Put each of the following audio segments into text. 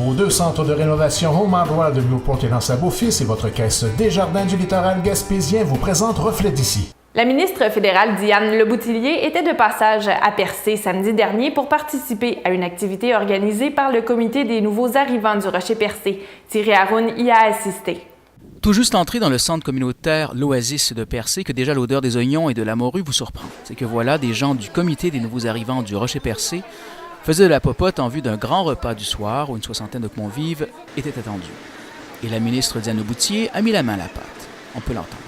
Vos 2 centres de rénovation Home Hardware de Newport et Lens-à-Beaufils et votre caisse Desjardins du littoral gaspésien vous présentent Reflet d'ici. La ministre fédérale Diane Leboutillier était de passage à Percé samedi dernier pour participer à une activité organisée par le Comité des nouveaux arrivants du Rocher-Percé. Thierry Haroun y a assisté. Tout juste entré dans le centre communautaire L'Oasis de Percé, que déjà l'odeur des oignons et de la morue vous surprend. C'est que voilà, des gens du Comité des nouveaux arrivants du Rocher-Percé faisaient de la popote en vue d'un grand repas du soir où une soixantaine de convives étaient attendus. Et la ministre Diane Leboutillier a mis la main à la pâte. On peut l'entendre.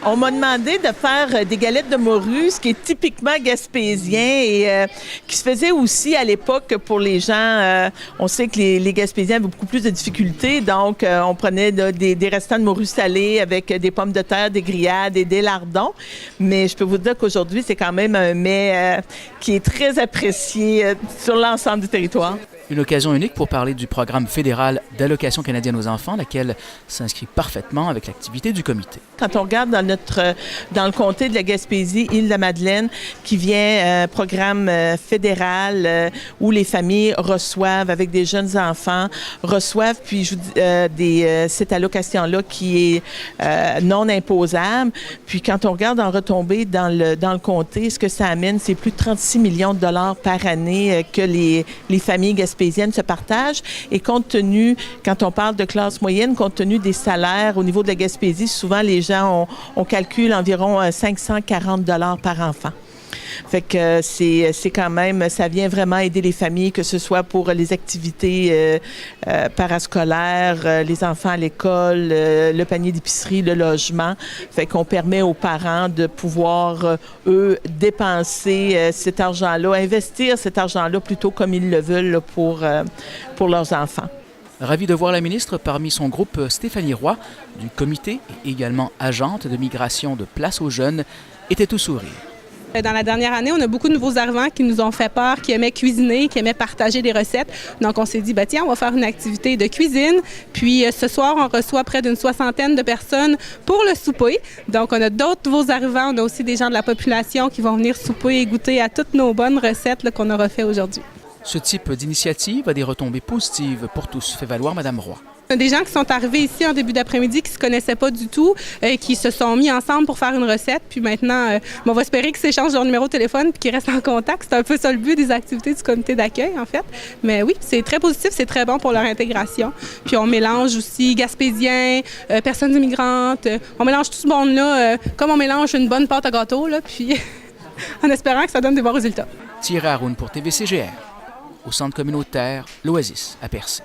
On m'a demandé de faire des galettes de morue, ce qui est typiquement gaspésien et qui se faisait aussi à l'époque pour les gens. On sait que les Gaspésiens avaient beaucoup plus de difficultés, donc on prenait des restants de morue salée avec des pommes de terre, des grillades et des lardons. Mais je peux vous dire qu'aujourd'hui, c'est quand même un mets qui est très apprécié sur l'ensemble du territoire. Une occasion unique pour parler du programme fédéral d'allocation canadienne aux enfants, laquelle s'inscrit parfaitement avec l'activité du comité. Quand on regarde dans le comté de la Gaspésie, Île-de-la-Madeleine, qui vient programme fédéral où les familles reçoivent, avec des jeunes enfants, reçoivent puis cette allocation-là qui est non imposable. Puis quand on regarde en retombée dans le comté, ce que ça amène, c'est plus de 36 millions de dollars par année que les familles gaspésiennes se partagent. Et compte tenu, quand on parle de classe moyenne, compte tenu des salaires au niveau de la Gaspésie, souvent les gens, on calcule environ 540 $ par enfant. Fait que c'est quand même, ça vient vraiment aider les familles, que ce soit pour les activités parascolaires, les enfants à l'école, le panier d'épicerie, le logement. Fait qu'on permet aux parents de pouvoir, eux, dépenser cet argent-là, investir cet argent-là plutôt comme ils le veulent là, pour leurs enfants. Ravi de voir la ministre parmi son groupe Stéphanie Roy, du comité et également agente de migration de Place aux Jeunes, était tout sourire. Dans la dernière année, on a beaucoup de nouveaux arrivants qui nous ont fait peur, qui aimaient cuisiner, qui aimaient partager des recettes. Donc, on s'est dit, tiens, on va faire une activité de cuisine. Puis, ce soir, on reçoit près d'une soixantaine de personnes pour le souper. Donc, on a d'autres nouveaux arrivants. On a aussi des gens de la population qui vont venir souper et goûter à toutes nos bonnes recettes là, qu'on aura fait aujourd'hui. Ce type d'initiative a des retombées positives pour tous, fait valoir Mme Roy. Des gens qui sont arrivés ici en début d'après-midi qui ne se connaissaient pas du tout, qui se sont mis ensemble pour faire une recette. Puis maintenant, on va espérer qu'ils s'échangent leur numéro de téléphone et qu'ils restent en contact. C'est un peu ça le but des activités du comité d'accueil, en fait. Mais oui, c'est très positif, c'est très bon pour leur intégration. Puis on mélange aussi Gaspésiens, personnes immigrantes. On mélange tout ce monde-là comme on mélange une bonne pâte à gâteau, là, puis en espérant que ça donne des bons résultats. Thierry Haroun pour TVCGR, au centre communautaire L'Oasis à Percé.